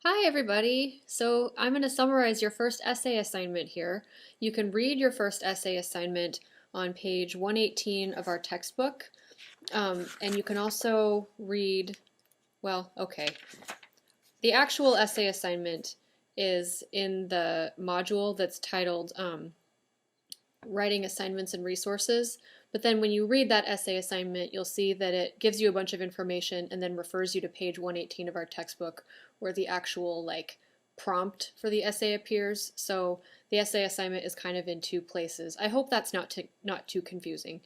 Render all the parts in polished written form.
Hi everybody! So I'm going to summarize your first essay assignment here. You can read your first essay assignment on page 118 of our textbook. And you can also read, well, okay. The actual essay assignment is in the module that's titled Writing Assignments and Resources. But then when you read that essay assignment, you'll see that it gives you a bunch of information and then refers you to page 118 of our textbook where the actual prompt for the essay appears. So the essay assignment is kind of in two places. I hope that's not too confusing.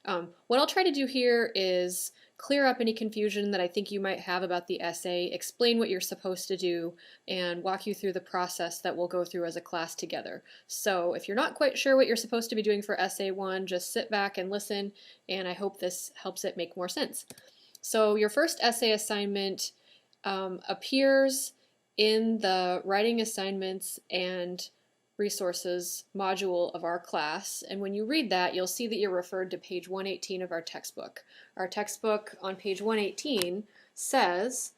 What I'll try to do here is clear up any confusion that I think you might have about the essay, explain what you're supposed to do, and walk you through the process that we'll go through as a class together. So if you're not quite sure what you're supposed to be doing for essay one, just sit back and listen, and I hope this helps it make more sense. So your first essay assignment appears in the writing assignments and resources module of our class, and when you read that, you'll see that you're referred to page 118 of our textbook. Our textbook on page 118 says,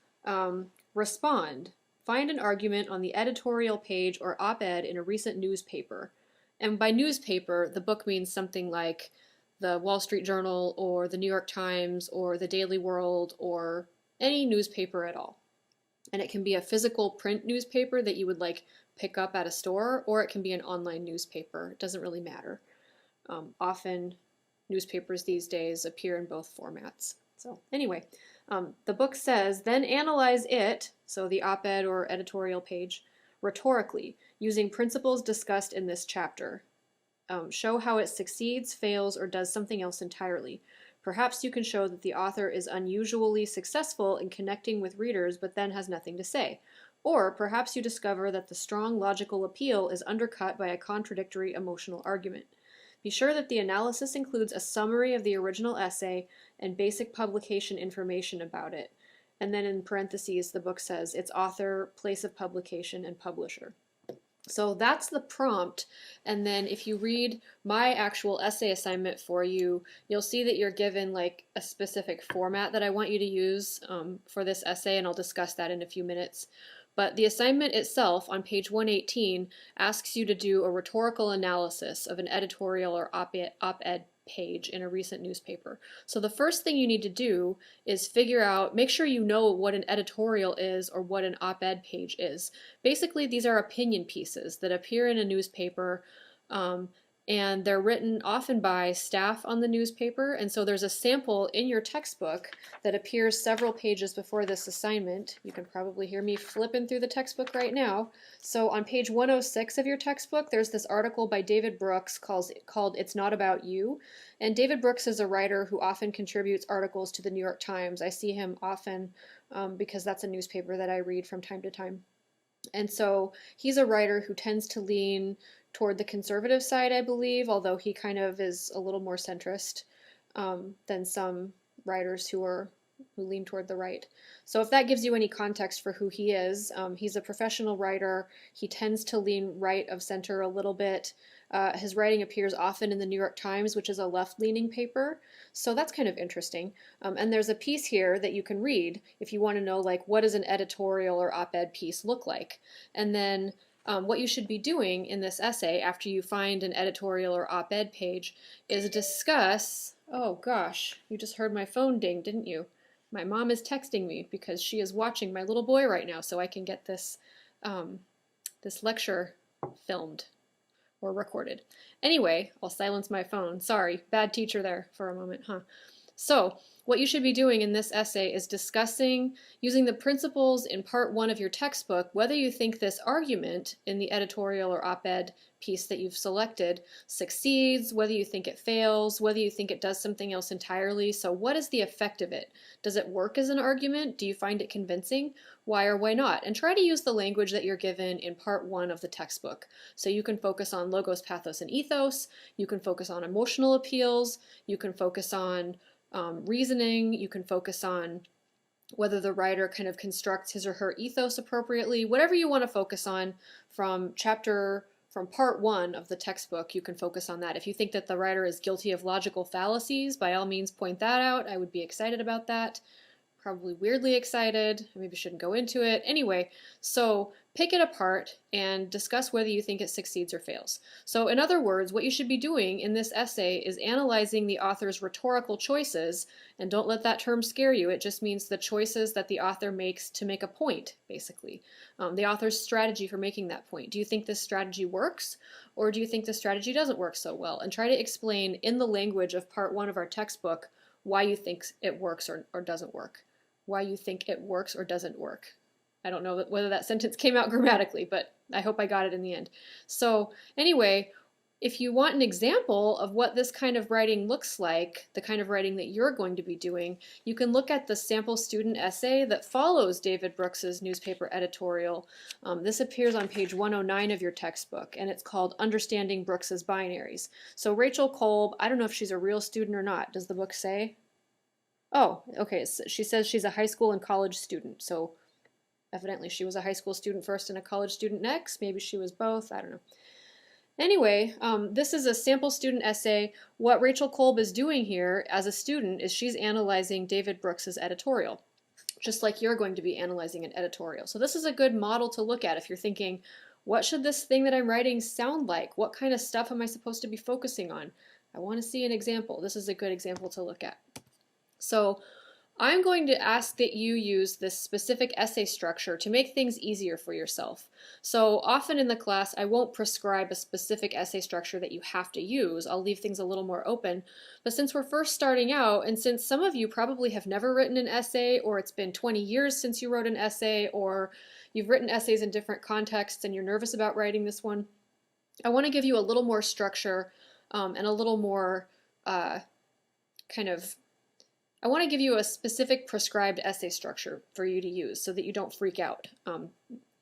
respond. Find an argument on the editorial page or op-ed in a recent newspaper. And by newspaper, the book means something like the Wall Street Journal or the New York Times or the Daily World or any newspaper at all. And it can be a physical print newspaper that you would pick up at a store, or it can be an online newspaper. It doesn't really matter. Often newspapers these days appear in both formats. So anyway, the book says, then analyze it, so the op-ed or editorial page, rhetorically, using principles discussed in this chapter. Show how it succeeds, fails, or does something else entirely. Perhaps you can show that the author is unusually successful in connecting with readers but then has nothing to say. Or perhaps you discover that the strong logical appeal is undercut by a contradictory emotional argument. Be sure that the analysis includes a summary of the original essay and basic publication information about it. And then in parentheses, the book says its author, place of publication, and publisher. So that's the prompt, and then if you read my actual essay assignment for you, you'll see that you're given a specific format that I want you to use for this essay, and I'll discuss that in a few minutes. But the assignment itself on page 118 asks you to do a rhetorical analysis of an editorial or op-ed page in a recent newspaper. So the first thing you need to do is make sure you know what an editorial is or what an op-ed page is. Basically, these are opinion pieces that appear in a newspaper, and they're written often by staff on the newspaper, and so there's a sample in your textbook that appears several pages before this assignment. You can probably hear me flipping through the textbook right now. So on page 106 of your textbook, there's this article by David Brooks called It's Not About You. And David Brooks is a writer who often contributes articles to the New York Times. I see him often because that's a newspaper that I read from time to time. And so he's a writer who tends to lean toward the conservative side, I believe, although he kind of is a little more centrist than some writers who lean toward the right. So if that gives you any context for who he is, he's a professional writer. He tends to lean right of center a little bit. His writing appears often in the New York Times, which is a left-leaning paper. So that's kind of interesting. And there's a piece here that you can read if you want to know, what does an editorial or op-ed piece look like? And then what you should be doing in this essay after you find an editorial or op-ed page is discuss, oh gosh, you just heard my phone ding, didn't you? My mom is texting me because she is watching my little boy right now so I can get this lecture filmed or recorded. Anyway, I'll silence my phone. Sorry, bad teacher there for a moment, huh? So what you should be doing in this essay is discussing, using the principles in part one of your textbook, whether you think this argument in the editorial or op-ed piece that you've selected succeeds, whether you think it fails, whether you think it does something else entirely. So what is the effect of it? Does it work as an argument? Do you find it convincing? Why or why not? And try to use the language that you're given in part one of the textbook. So you can focus on logos, pathos, and ethos. You can focus on emotional appeals. You can focus on reasoning. You can focus on whether the writer kind of constructs his or her ethos appropriately. Whatever you want to focus on from part one of the textbook, you can focus on that. If you think that the writer is guilty of logical fallacies, by all means point that out. I would be excited about that. probably weirdly excited. I maybe shouldn't go into it. Anyway, so pick it apart and discuss whether you think it succeeds or fails. So in other words, what you should be doing in this essay is analyzing the author's rhetorical choices, and don't let that term scare you. It just means the choices that the author makes to make a point, basically. The author's strategy for making that point. Do you think this strategy works, or do you think this strategy doesn't work so well? And try to explain in the language of part 1 of our textbook why you think it works or doesn't work. Why you think it works or doesn't work. I don't know whether that sentence came out grammatically, but I hope I got it in the end. So anyway, if you want an example of what this kind of writing looks like, the kind of writing that you're going to be doing, you can look at the sample student essay that follows David Brooks's newspaper editorial. This appears on page 109 of your textbook, and it's called Understanding Brooks's Binaries. So Rachel Kolb, I don't know if she's a real student or not. Does the book say? Oh, okay. So she says she's a high school and college student. So evidently she was a high school student first and a college student next. Maybe she was both. I don't know. Anyway, this is a sample student essay. What Rachel Kolb is doing here as a student is she's analyzing David Brooks's editorial, just like you're going to be analyzing an editorial. So this is a good model to look at if you're thinking, what should this thing that I'm writing sound like? What kind of stuff am I supposed to be focusing on? I want to see an example. This is a good example to look at. So I'm going to ask that you use this specific essay structure to make things easier for yourself. So often in the class, I won't prescribe a specific essay structure that you have to use. I'll leave things a little more open. But since we're first starting out, and since some of you probably have never written an essay, or it's been 20 years since you wrote an essay, or you've written essays in different contexts and you're nervous about writing this one, I want to give you a little more structure and a little more I want to give you a specific prescribed essay structure for you to use so that you don't freak out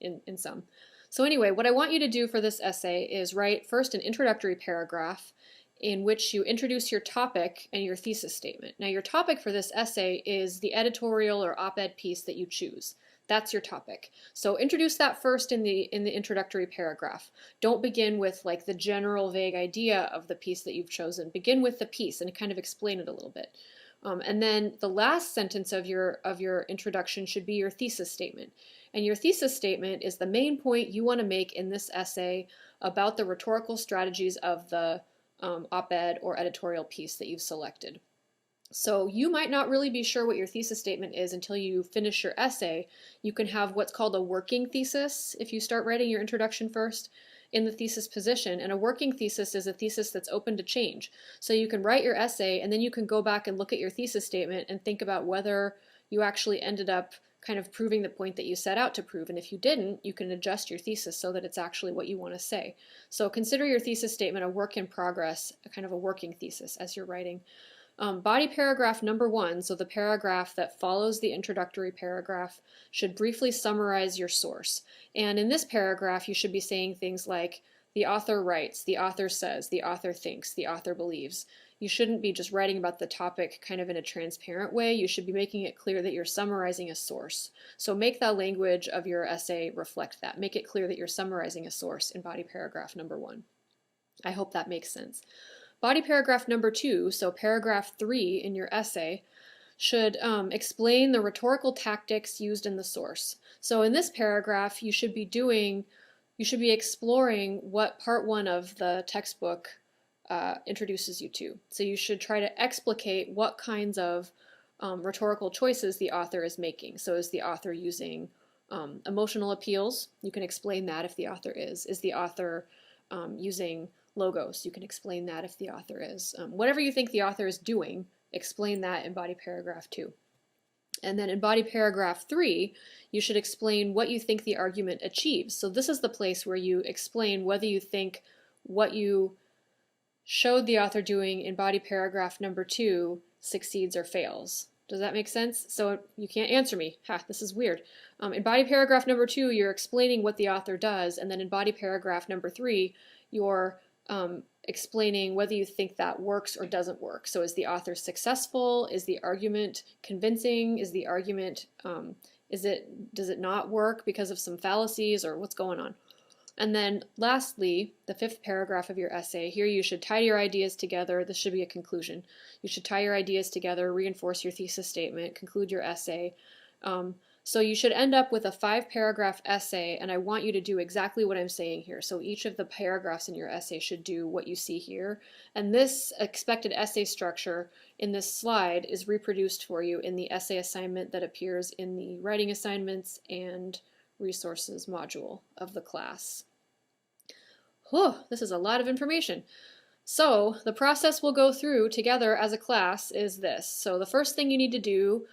in some. So anyway, what I want you to do for this essay is write first an introductory paragraph in which you introduce your topic and your thesis statement. Now your topic for this essay is the editorial or op-ed piece that you choose. That's your topic. So introduce that first in the introductory paragraph. Don't begin with like the general vague idea of the piece that you've chosen. Begin with the piece and kind of explain it a little bit. And then the last sentence of your introduction should be your thesis statement. And your thesis statement is the main point you want to make in this essay about the rhetorical strategies of the op-ed or editorial piece that you've selected. So you might not really be sure what your thesis statement is until you finish your essay. You can have what's called a working thesis if you start writing your introduction first in the thesis position, and a working thesis is a thesis that's open to change. So you can write your essay and then you can go back and look at your thesis statement and think about whether you actually ended up kind of proving the point that you set out to prove, and if you didn't, you can adjust your thesis so that it's actually what you want to say. So consider your thesis statement a work in progress, a kind of a working thesis as you're writing. Body paragraph number 1, so the paragraph that follows the introductory paragraph, should briefly summarize your source. And in this paragraph, you should be saying things like, the author writes, the author says, the author thinks, the author believes. You shouldn't be just writing about the topic kind of in a transparent way. You should be making it clear that you're summarizing a source. So make the language of your essay reflect that. Make it clear that you're summarizing a source in body paragraph number 1. I hope that makes sense. Body paragraph number 2, so paragraph 3 in your essay, should explain the rhetorical tactics used in the source. So in this paragraph, you should be exploring what part 1 of the textbook introduces you to. So you should try to explicate what kinds of rhetorical choices the author is making. So is the author using emotional appeals? You can explain that if the author is. Is the author using logos? You can explain that if the author is. Whatever you think the author is doing, explain that in body paragraph 2. And then in body paragraph 3, you should explain what you think the argument achieves. So this is the place where you explain whether you think what you showed the author doing in body paragraph number 2 succeeds or fails. Does that make sense? So you can't answer me. Ha, this is weird. In body paragraph number 2, you're explaining what the author does, and then in body paragraph number 3, you're explaining whether you think that works or doesn't work. So is the author successful? Is the argument convincing? Is the argument, does it not work because of some fallacies, or what's going on? And then lastly, the fifth paragraph of your essay, here you should tie your ideas together. This should be a conclusion. You should tie your ideas together, reinforce your thesis statement, conclude your essay. So you should end up with a 5-paragraph essay, and I want you to do exactly what I'm saying here. So each of the paragraphs in your essay should do what you see here. And this expected essay structure in this slide is reproduced for you in the essay assignment that appears in the writing assignments and resources module of the class. Whew, this is a lot of information. So the process we'll go through together as a class is this. So the first thing you need to do,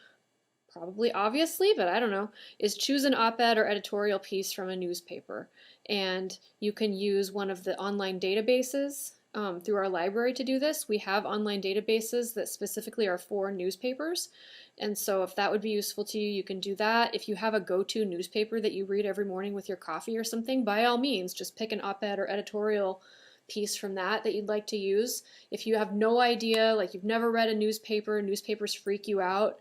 probably obviously, but I don't know, is choose an op-ed or editorial piece from a newspaper. And you can use one of the online databases through our library to do this. We have online databases that specifically are for newspapers. And so if that would be useful to you, you can do that. If you have a go-to newspaper that you read every morning with your coffee or something, by all means, just pick an op-ed or editorial piece from that you'd like to use. If you have no idea, like you've never read a newspaper, newspapers freak you out,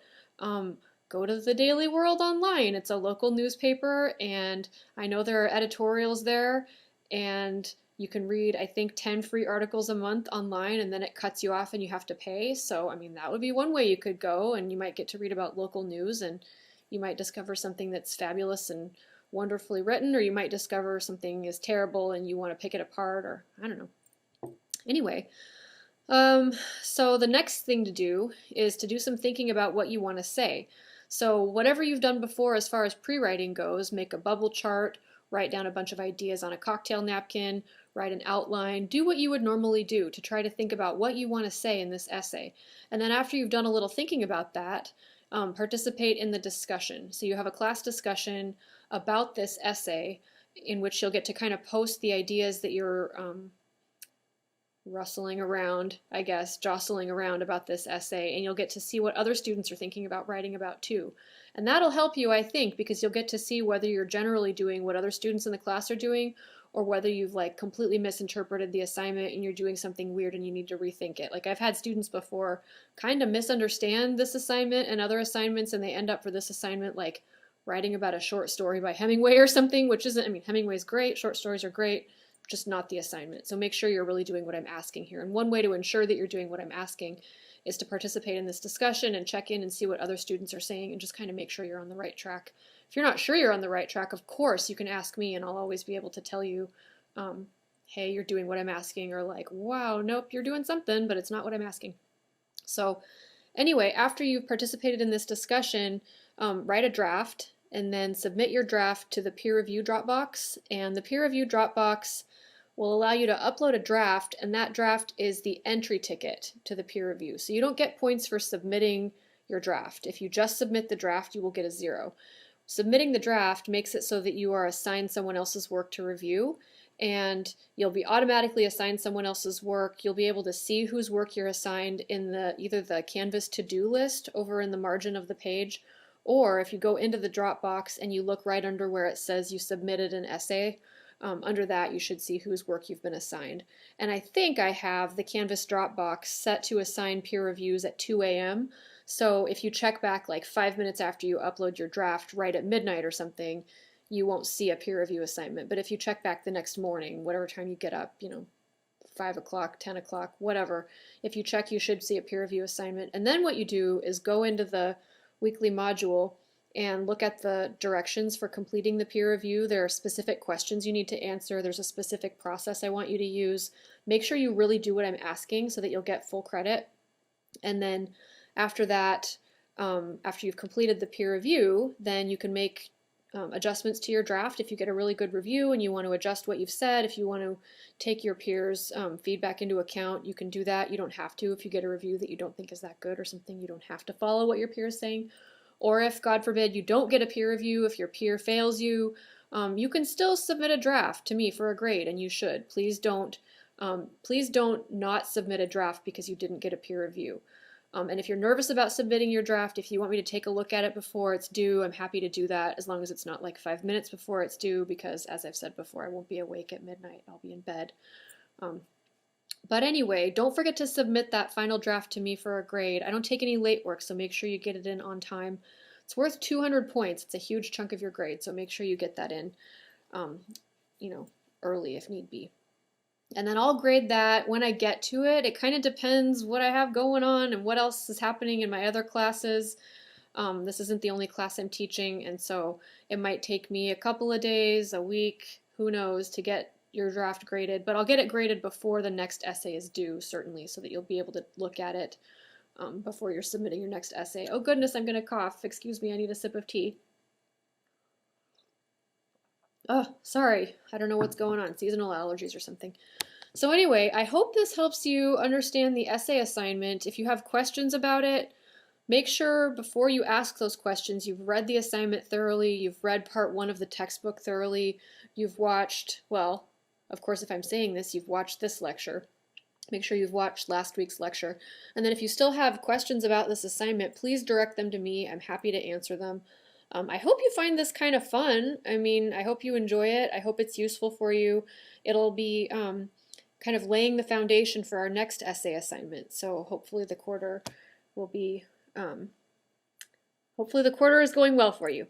go to the Daily World Online. It's a local newspaper, and I know there are editorials there, and you can read, I think, 10 free articles a month online, and then it cuts you off and you have to pay. So, I mean, that would be one way you could go, and you might get to read about local news, and you might discover something that's fabulous and wonderfully written, or you might discover something is terrible and you want to pick it apart, or I don't know. Anyway, so the next thing to do is to do some thinking about what you want to say. So whatever you've done before as far as pre-writing goes, make a bubble chart, write down a bunch of ideas on a cocktail napkin, write an outline, do what you would normally do to try to think about what you want to say in this essay. And then after you've done a little thinking about that, participate in the discussion. So you have a class discussion about this essay in which you'll get to kind of post the ideas that you're rustling around, I guess, jostling around about this essay, and you'll get to see what other students are thinking about writing about too. And that'll help you, I think, because you'll get to see whether you're generally doing what other students in the class are doing, or whether you've like completely misinterpreted the assignment and you're doing something weird and you need to rethink it. Like I've had students before kind of misunderstand this assignment and other assignments, and they end up for this assignment like writing about a short story by Hemingway or something, which isn't, I mean, Hemingway's great, short stories are great, just not the assignment. So make sure you're really doing what I'm asking here. And one way to ensure that you're doing what I'm asking is to participate in this discussion and check in and see what other students are saying and just kind of make sure you're on the right track. If you're not sure you're on the right track, of course, you can ask me and I'll always be able to tell you, hey, you're doing what I'm asking, or like, wow, nope, you're doing something, but it's not what I'm asking. So anyway, after you've participated in this discussion, write a draft and then submit your draft to the peer review Dropbox. And the peer review Dropbox will allow you to upload a draft, and that draft is the entry ticket to the peer review. So you don't get points for submitting your draft. If you just submit the draft, you will get a 0. Submitting the draft makes it so that you are assigned someone else's work to review, and you'll be automatically assigned someone else's work. You'll be able to see whose work you're assigned in either the Canvas to-do list over in the margin of the page, or if you go into the Dropbox and you look right under where it says you submitted an essay, under that you should see whose work you've been assigned. And I think I have the Canvas Dropbox set to assign peer reviews at 2 a.m. So if you check back like 5 minutes after you upload your draft right at midnight or something, you won't see a peer review assignment. But if you check back the next morning, whatever time you get up, 5 o'clock, 10 o'clock, whatever, if you check, you should see a peer review assignment. And then what you do is go into the weekly module and look at the directions for completing the peer review. There are specific questions you need to answer. There's a specific process I want you to use. Make sure you really do what I'm asking so that you'll get full credit. And then after that, after you've completed the peer review, then you can make adjustments to your draft. If you get a really good review and you want to adjust what you've said, if you want to take your peers' feedback into account, you can do that. You don't have to. If you get a review that you don't think is that good or something, you don't have to follow what your peer is saying. Or if, God forbid, you don't get a peer review, if your peer fails you, you can still submit a draft to me for a grade, and you should. Please don't not submit a draft because you didn't get a peer review. And if you're nervous about submitting your draft, if you want me to take a look at it before it's due, I'm happy to do that, as long as it's not like 5 minutes before it's due, because as I've said before, I won't be awake at midnight. I'll be in bed. But anyway, don't forget to submit that final draft to me for a grade. I don't take any late work, so make sure you get it in on time. It's worth 200 points. It's a huge chunk of your grade, so make sure you get that in, early if need be. And then I'll grade that when I get to it. It kind of depends what I have going on and what else is happening in my other classes. This isn't the only class I'm teaching, and so it might take me a couple of days, a week, who knows, to get your draft graded. But I'll get it graded before the next essay is due, certainly, so that you'll be able to look at it before you're submitting your next essay. Oh goodness, I'm going to cough. Excuse me, I need a sip of tea. Oh, sorry. I don't know what's going on. Seasonal allergies or something. So anyway, I hope this helps you understand the essay assignment. If you have questions about it, make sure before you ask those questions, you've read the assignment thoroughly, you've read part 1 of the textbook thoroughly, you've watched, well, of course, if I'm saying this, you've watched this lecture. Make sure you've watched last week's lecture. And then if you still have questions about this assignment, please direct them to me. I'm happy to answer them. I hope you find this kind of fun. I mean, I hope you enjoy it. I hope it's useful for you. It'll be kind of laying the foundation for our next essay assignment. So hopefully the quarter will be, hopefully the quarter is going well for you.